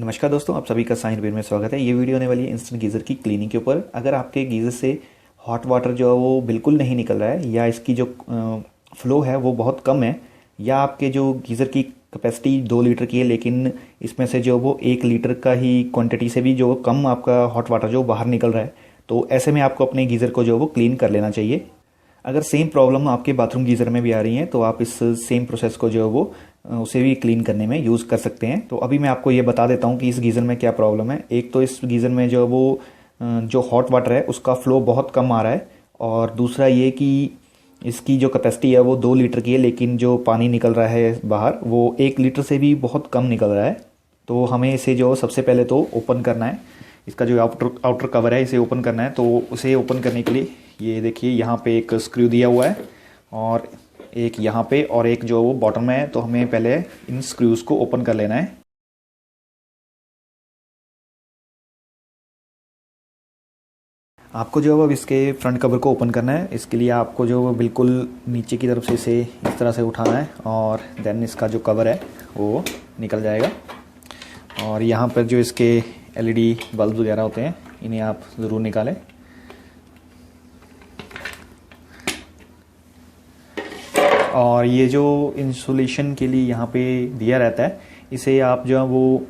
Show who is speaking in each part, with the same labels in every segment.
Speaker 1: नमस्कार दोस्तों, आप सभी का साइन रिपेयर में स्वागत है। ये वीडियो होने वाली है इंस्टेंट गीज़र की क्लीनिंग के ऊपर। अगर आपके गीज़र से हॉट वाटर जो है वो बिल्कुल नहीं निकल रहा है, या इसकी जो फ्लो है वो बहुत कम है, या आपके जो गीज़र की कैपेसिटी 2 लीटर की है लेकिन इसमें से जो वो 1 लीटर का ही क्वांटिटी से भी जो कम आपका हॉट वाटर जो बाहर निकल रहा है, तो ऐसे में आपको अपने गीज़र को जो वो क्लीन कर लेना चाहिए। अगर सेम प्रॉब्लम आपके बाथरूम गीज़र में भी आ रही है तो आप इस सेम प्रोसेस को जो है वो उसे भी क्लीन करने में यूज़ कर सकते हैं। तो अभी मैं आपको ये बता देता हूँ कि इस गीज़र में क्या प्रॉब्लम है। एक तो इस गीज़र में जो वो जो हॉट वाटर है उसका फ़्लो बहुत कम आ रहा है, और दूसरा ये कि इसकी जो कैपेसिटी है वो 2 लीटर की है लेकिन जो पानी निकल रहा है बाहर वो 1 लीटर से भी बहुत कम निकल रहा है। तो हमें इसे जो सबसे पहले तो ओपन करना है। इसका जो आउटर कवर है इसे ओपन करना है। तो उसे ओपन करने के लिए ये देखिए यहाँ पे एक स्क्रू दिया हुआ है और एक यहाँ पे और एक जो वो बॉटम में है। तो हमें पहले इन स्क्रूज़ को ओपन कर लेना है। आपको जो है अब इसके फ्रंट कवर को ओपन करना है। इसके लिए आपको जो बिल्कुल नीचे की तरफ से इसे इस तरह से उठाना है और देन इसका जो कवर है वो निकल जाएगा। और यहाँ पर जो इसके एलईडी बल्ब वगैरह होते हैं इन्हें आप ज़रूर निकालें। और ये जो इंसुलेशन के लिए यहाँ पे दिया रहता है इसे आप जो है वो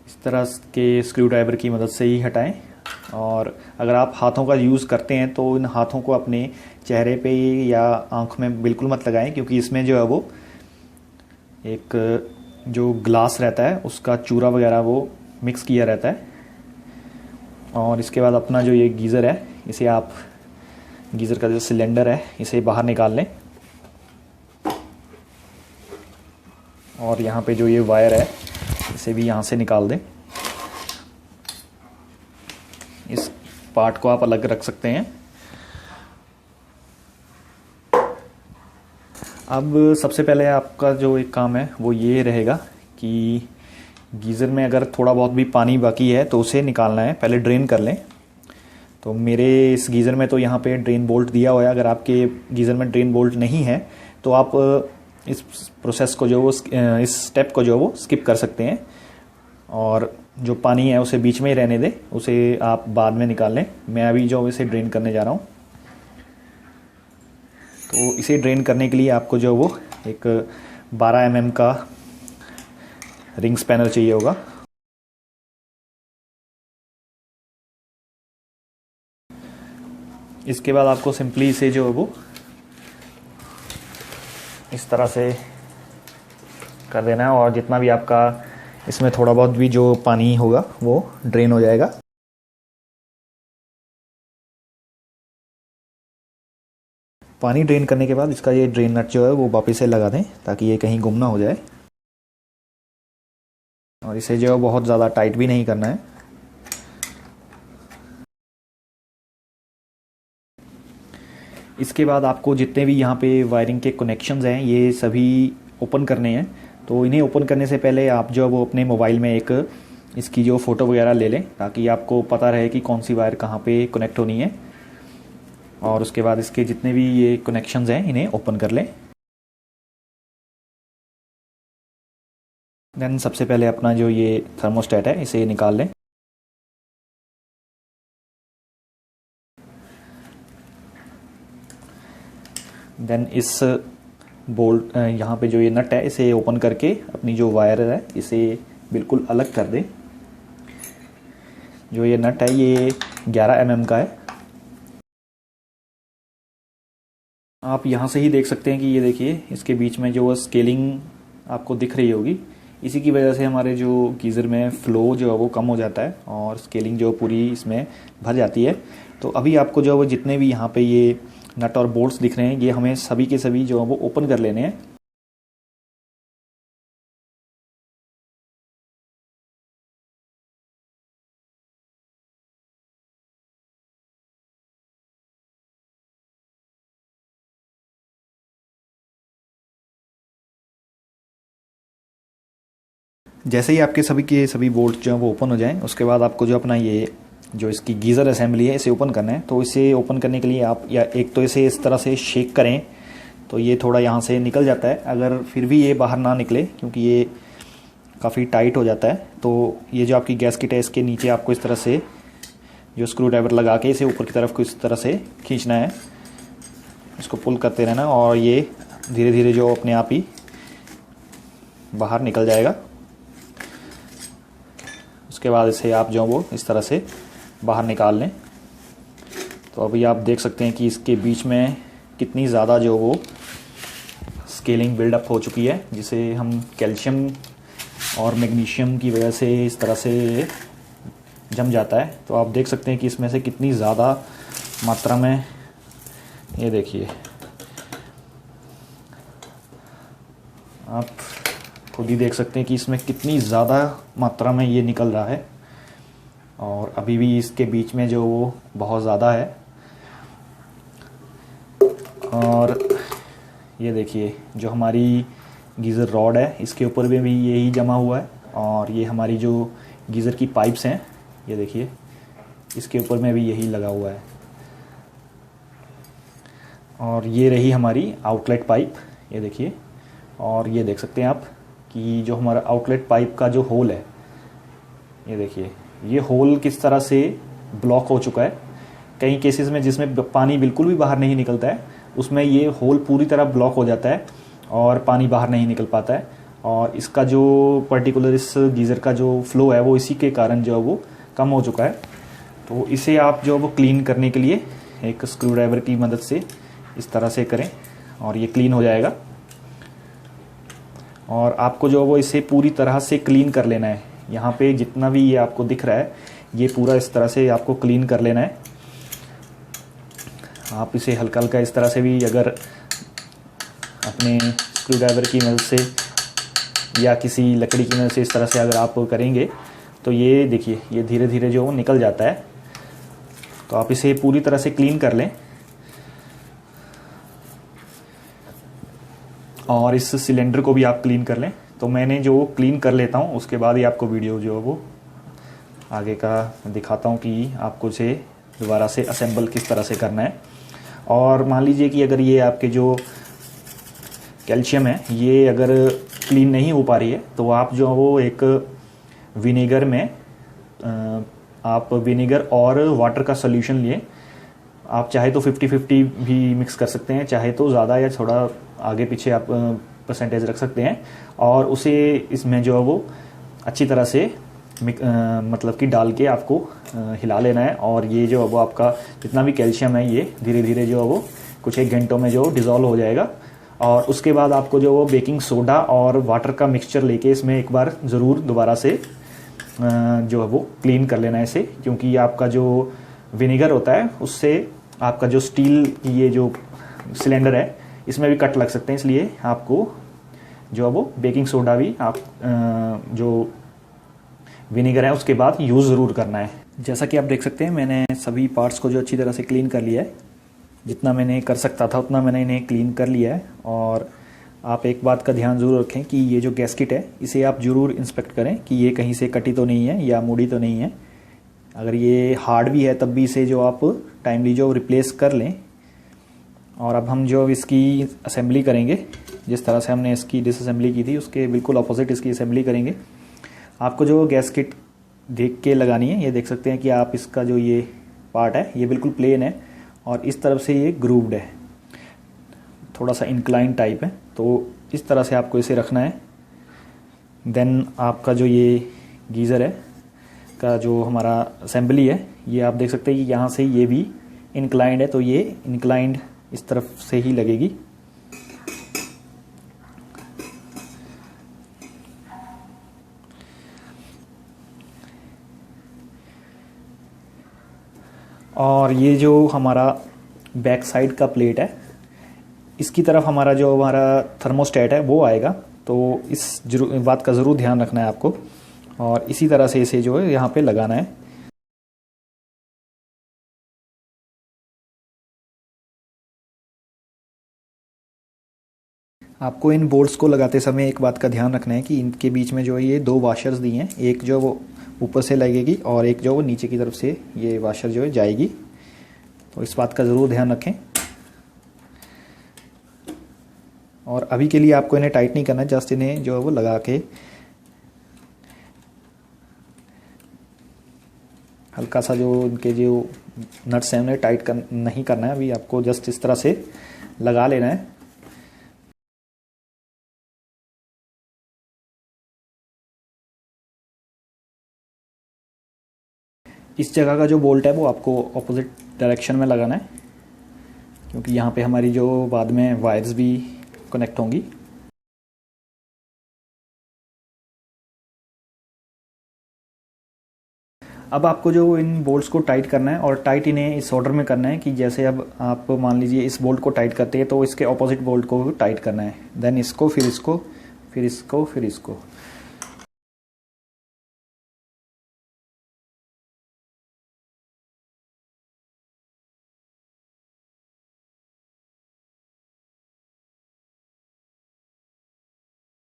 Speaker 1: इस तरह के स्क्रू ड्राइवर की मदद से ही हटाएं। और अगर आप हाथों का यूज़ करते हैं तो इन हाथों को अपने चेहरे पे या आँख में बिल्कुल मत लगाएं, क्योंकि इसमें जो है वो एक जो ग्लास रहता है उसका चूरा वगैरह वो मिक्स किया रहता है। और इसके बाद अपना जो ये गीज़र है इसे आप गीज़र का जो सिलेंडर है इसे बाहर निकाल लें। और यहाँ पे जो ये वायर है इसे भी यहाँ से निकाल दें। इस पार्ट को आप अलग रख सकते हैं। अब सबसे पहले आपका जो एक काम है वो ये रहेगा कि गीज़र में अगर थोड़ा बहुत भी पानी बाकी है तो उसे निकालना है, पहले ड्रेन कर लें। तो मेरे इस गीज़र में तो यहाँ पे ड्रेन बोल्ट दिया हुआ है। अगर आपके गीज़र में ड्रेन बोल्ट नहीं है तो आप इस प्रोसेस को जो वो इस स्टेप को जो वो स्किप कर सकते हैं और जो पानी है उसे बीच में ही रहने दें, उसे आप बाद में निकाल लें। मैं अभी जो इसे ड्रेन करने जा रहा हूँ। तो इसे ड्रेन करने के लिए आपको जो वो एक 12 mm का रिंग स्पैनर चाहिए होगा। इसके बाद आपको सिंपली इसे जो है वो इस तरह से कर देना है और जितना भी आपका इसमें थोड़ा बहुत भी जो पानी होगा वो ड्रेन हो जाएगा। पानी ड्रेन करने के बाद इसका ये ड्रेन नट जो है वो वापस से लगा दें ताकि ये कहीं गुम ना हो जाए। और इसे जो है बहुत ज़्यादा टाइट भी नहीं करना है। इसके बाद आपको जितने भी यहाँ पे वायरिंग के कनेक्शंस हैं ये सभी ओपन करने हैं। तो इन्हें ओपन करने से पहले आप जो वो अपने मोबाइल में एक इसकी जो फ़ोटो वगैरह ले लें ताकि आपको पता रहे कि कौन सी वायर कहाँ पे कनेक्ट होनी है। और उसके बाद इसके जितने भी ये कनेक्शंस हैं इन्हें ओपन कर लें। देन सबसे पहले अपना जो ये थर्मोस्टेट है इसे निकाल लें। देन इस बोल्ट यहाँ पे जो ये नट है इसे ओपन करके अपनी जो वायर है इसे बिल्कुल अलग कर दें। जो ये नट है ये 11 mm का है। आप यहाँ से ही देख सकते हैं कि ये देखिए इसके बीच में जो स्केलिंग आपको दिख रही होगी, इसी की वजह से हमारे जो गीज़र में फ़्लो जो है वो कम हो जाता है और स्केलिंग जो पूरी इसमें भर जाती है। तो अभी आपको जो है वो जितने भी यहाँ पे ये नट और बोल्ट्स दिख रहे हैं ये हमें सभी के सभी जो है वो ओपन कर लेने हैं। जैसे ही आपके सभी के सभी बोल्ट जो है वो ओपन हो जाएं उसके बाद आपको जो अपना ये जो इसकी गीज़र असेंबली है इसे ओपन करना है। तो इसे ओपन करने के लिए आप या एक तो इसे इस तरह से शेक करें तो ये थोड़ा यहाँ से निकल जाता है। अगर फिर भी ये बाहर ना निकले क्योंकि ये काफ़ी टाइट हो जाता है। तो ये जो आपकी गैस किट है इसके नीचे आपको इस तरह से जो स्क्रू ड्राइवर लगा के इसे ऊपर की तरफ को इस तरह से खींचना है, इसको पुल करते रहना और ये धीरे धीरे जो अपने आप ही बाहर निकल जाएगा। उसके बाद इसे आप जो वो इस तरह से बाहर निकाल लें। तो अभी आप देख सकते हैं कि इसके बीच में कितनी ज़्यादा जो वो स्केलिंग बिल्डअप हो चुकी है, जिसे हम कैल्शियम और मैग्नीशियम की वजह से इस तरह से जम जाता है। तो आप देख सकते हैं कि इसमें से कितनी ज़्यादा मात्रा में, ये देखिए आप खुद ही देख सकते हैं कि इसमें कितनी ज़्यादा मात्रा में ये निकल रहा है और अभी भी इसके बीच में जो वो बहुत ज़्यादा है। और ये देखिए जो हमारी गीज़र रॉड है इसके ऊपर भी यही जमा हुआ है और ये हमारी जो गीज़र की पाइप्स हैं ये देखिए इसके ऊपर में भी यही लगा हुआ है। और ये रही हमारी आउटलेट पाइप, ये देखिए। और ये देख सकते हैं आप कि जो हमारा आउटलेट पाइप का जो होल है, ये देखिए ये होल किस तरह से ब्लॉक हो चुका है। कई केसेस में जिसमें पानी बिल्कुल भी बाहर नहीं निकलता है उसमें ये होल पूरी तरह ब्लॉक हो जाता है और पानी बाहर नहीं निकल पाता है। और इसका जो पर्टिकुलर इस गीज़र का जो फ्लो है वो इसी के कारण जो है वो कम हो चुका है। तो इसे आप जो वो क्लीन करने के लिए एक स्क्रू ड्राइवर की मदद से इस तरह से करें और ये क्लीन हो जाएगा। और आपको जो वो इसे पूरी तरह से क्लीन कर लेना है। यहाँ पे जितना भी ये आपको दिख रहा है ये पूरा इस तरह से आपको क्लीन कर लेना है। आप इसे हल्का हल्का इस तरह से भी अगर अपने स्क्रू ड्राइवर की मदद से या किसी लकड़ी की मदद से इस तरह से अगर आप करेंगे तो ये देखिए ये धीरे धीरे जो निकल जाता है। तो आप इसे पूरी तरह से क्लीन कर लें और इस सिलेंडर को भी आप क्लीन कर लें। तो मैंने जो क्लीन कर लेता हूँ उसके बाद ही आपको वीडियो जो है वो आगे का दिखाता हूँ कि आपको इसे दोबारा से असेंबल किस तरह से करना है। और मान लीजिए कि अगर ये आपके जो कैल्शियम है ये अगर क्लीन नहीं हो पा रही है तो आप जो वो एक विनेगर में आप विनेगर और वाटर का सोल्यूशन लिए, आप चाहे तो 50-50 भी मिक्स कर सकते हैं, चाहे तो ज़्यादा या थोड़ा आगे पीछे आप परसेंटेज रख सकते हैं और उसे इसमें जो है वो अच्छी तरह से मतलब कि डाल के आपको हिला लेना है। और ये जो है वो आपका जितना भी कैल्शियम है ये धीरे धीरे जो है वो कुछ एक घंटों में जो डिज़ोल्व हो जाएगा। और उसके बाद आपको जो वो बेकिंग सोडा और वाटर का मिक्सचर लेके इसमें एक बार ज़रूर दोबारा से जो है वो क्लीन कर लेना है इसे, क्योंकि आपका जो विनेगर होता है उससे आपका जो स्टील की ये जो सिलेंडर है इसमें भी कट लग सकते हैं। इसलिए आपको जो है वो बेकिंग सोडा भी आप जो विनेगर है उसके बाद यूज़ ज़रूर करना है। जैसा कि आप देख सकते हैं मैंने सभी पार्ट्स को जो अच्छी तरह से क्लीन कर लिया है, जितना मैंने कर सकता था उतना मैंने इन्हें क्लीन कर लिया है। और आप एक बात का ध्यान ज़रूर रखें कि ये जो गैस्केट है इसे आप ज़रूर इंस्पेक्ट करें कि ये कहीं से कटी तो नहीं है या मुड़ी तो नहीं है। अगर ये हार्ड भी है तब भी इसे जो आप टाइमली जो रिप्लेस कर लें। और अब हम जो इसकी असेंबली करेंगे, जिस तरह से हमने इसकी डिसअसेंबली की थी उसके बिल्कुल अपोजिट इसकी असेंबली करेंगे। आपको जो गैस्केट देख के लगानी है, ये देख सकते हैं कि आप इसका जो ये पार्ट है ये बिल्कुल प्लेन है और इस तरफ से ये ग्रूव्ड है, थोड़ा सा इंक्लाइन टाइप है। तो इस तरह से आपको इसे रखना है। देन आपका जो ये गीज़र है का जो हमारा असेंबली है ये आप देख सकते हैं कि यहाँ से ये भी इंक्लाइंड है, तो ये इंक्लाइंड इस तरफ से ही लगेगी। और ये जो हमारा बैक साइड का प्लेट है इसकी तरफ हमारा जो हमारा थर्मोस्टेट है वो आएगा। तो इस बात का ज़रूर ध्यान रखना है आपको और इसी तरह से इसे जो है यहाँ पे लगाना है। आपको इन बोल्ट्स को लगाते समय एक बात का ध्यान रखना है कि इनके बीच में जो है ये दो वाशर्स दिए हैं, एक जो वो ऊपर से लगेगी और एक जो वो नीचे की तरफ से ये वाशर जो है जाएगी। तो इस बात का ज़रूर ध्यान रखें। और अभी के लिए आपको इन्हें टाइट नहीं करना है, जस्ट इन्हें जो है वो लगा के हल्का सा जो इनके जो नट्स हैं उन्हें टाइट नहीं करना है, अभी आपको जस्ट इस तरह से लगा लेना है। इस जगह का जो बोल्ट है वो आपको ऑपोजिट डायरेक्शन में लगाना है, क्योंकि यहाँ पे हमारी जो बाद में वायर्स भी कनेक्ट होंगी। अब आपको जो इन बोल्ट्स को टाइट करना है, और टाइट इन्हें इस ऑर्डर में करना है कि जैसे अब आप मान लीजिए इस बोल्ट को टाइट करते हैं तो इसके ऑपोजिट बोल्ट को भी टाइट करना है, देन इसको, फिर इसको, फिर इसको, फिर इसको।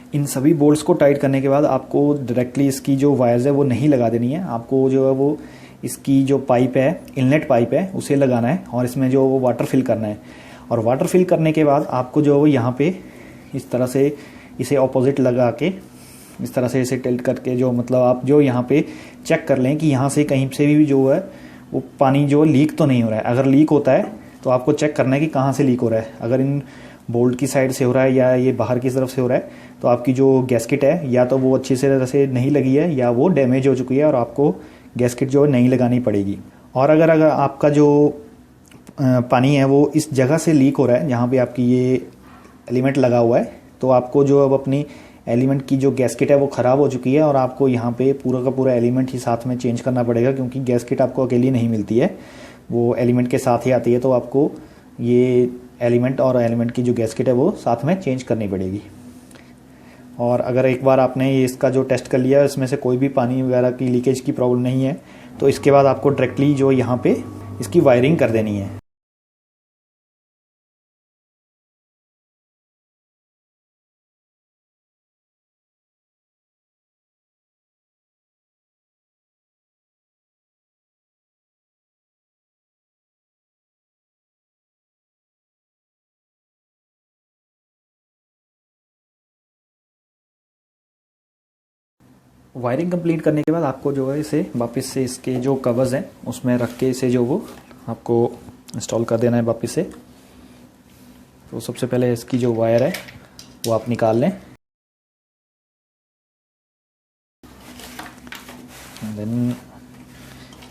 Speaker 1: इन सभी बोल्ट्स को टाइट करने के बाद आपको डायरेक्टली इसकी जो वायर्स है वो नहीं लगा देनी है, आपको जो है वो इसकी जो पाइप है, इनलेट पाइप है, उसे लगाना है और इसमें जो वो वाटर फिल करना है। और वाटर फिल करने के बाद आपको जो है वो यहाँ पे इस तरह से इसे ऑपोजिट लगा के इस तरह से इसे टिल्ट करके, जो मतलब आप जो यहाँ पे चेक कर लें कि यहाँ से कहीं से भी जो है वो पानी जो लीक तो नहीं हो रहा है। अगर लीक होता है तो आपको चेक करना है कि कहाँ से लीक हो रहा है। अगर इन बोल्ट की साइड से हो रहा है या ये बाहर की तरफ से हो रहा है तो आपकी जो गैस्केट है या तो वो अच्छी तरह से नहीं लगी है या वो डैमेज हो चुकी है और आपको गैस्केट जो है नई लगानी पड़ेगी। और अगर आपका जो पानी है वो इस जगह से लीक हो रहा है जहाँ पे आपकी ये एलिमेंट लगा हुआ है, तो आपको जो अब अपनी एलिमेंट की जो गैस्केट है वो ख़राब हो चुकी है और आपको यहाँ पे पूरा का पूरा एलिमेंट ही साथ में चेंज करना पड़ेगा, क्योंकि गैस्केट आपको अकेली नहीं मिलती है, वो एलिमेंट के साथ ही आती है। तो आपको ये एलिमेंट और एलिमेंट की जो गैस्केट है वो साथ में चेंज करनी पड़ेगी। और अगर एक बार आपने इसका जो टेस्ट कर लिया, इसमें से कोई भी पानी वगैरह की लीकेज की प्रॉब्लम नहीं है, तो इसके बाद आपको डायरेक्टली जो यहाँ पे इसकी वायरिंग कर देनी है। वायरिंग कंप्लीट करने के बाद आपको जो है इसे वापस से इसके जो कवर्स हैं उसमें रख के इसे जो वो आपको इंस्टॉल कर देना है वापस से। तो सबसे पहले इसकी जो वायर है वो आप निकाल लें, देन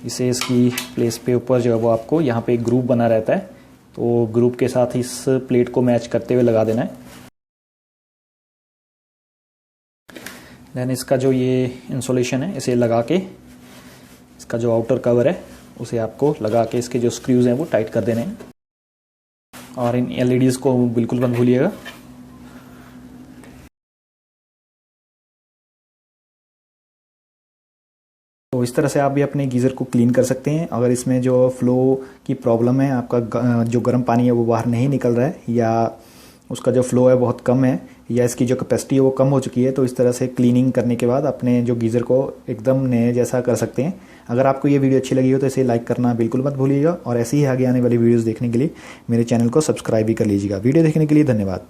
Speaker 1: इसे इसकी प्लेस पे ऊपर जो है वो आपको यहाँ पे एक ग्रुप बना रहता है, तो ग्रुप के साथ इस प्लेट को मैच करते हुए लगा देना है। देन इसका जो ये इंसुलेशन है इसे लगा के इसका जो आउटर कवर है उसे आपको लगा के इसके जो स्क्रूज हैं वो टाइट कर देने हैं। और इन एलईडीज़ को बिल्कुल मत भूलिएगा। तो इस तरह से आप भी अपने गीज़र को क्लीन कर सकते हैं। अगर इसमें जो फ्लो की प्रॉब्लम है, आपका जो गर्म पानी है वो बाहर नहीं निकल रहा है या उसका जो फ्लो है बहुत कम है या इसकी जो कैपेसिटी है वो कम हो चुकी है, तो इस तरह से क्लीनिंग करने के बाद अपने जो गीज़र को एकदम नए जैसा कर सकते हैं। अगर आपको ये वीडियो अच्छी लगी हो तो इसे लाइक करना बिल्कुल मत भूलिएगा और ऐसे ही आगे आने वाली वीडियोस देखने के लिए मेरे चैनल को सब्सक्राइब भी कर लीजिएगा। वीडियो देखने के लिए धन्यवाद।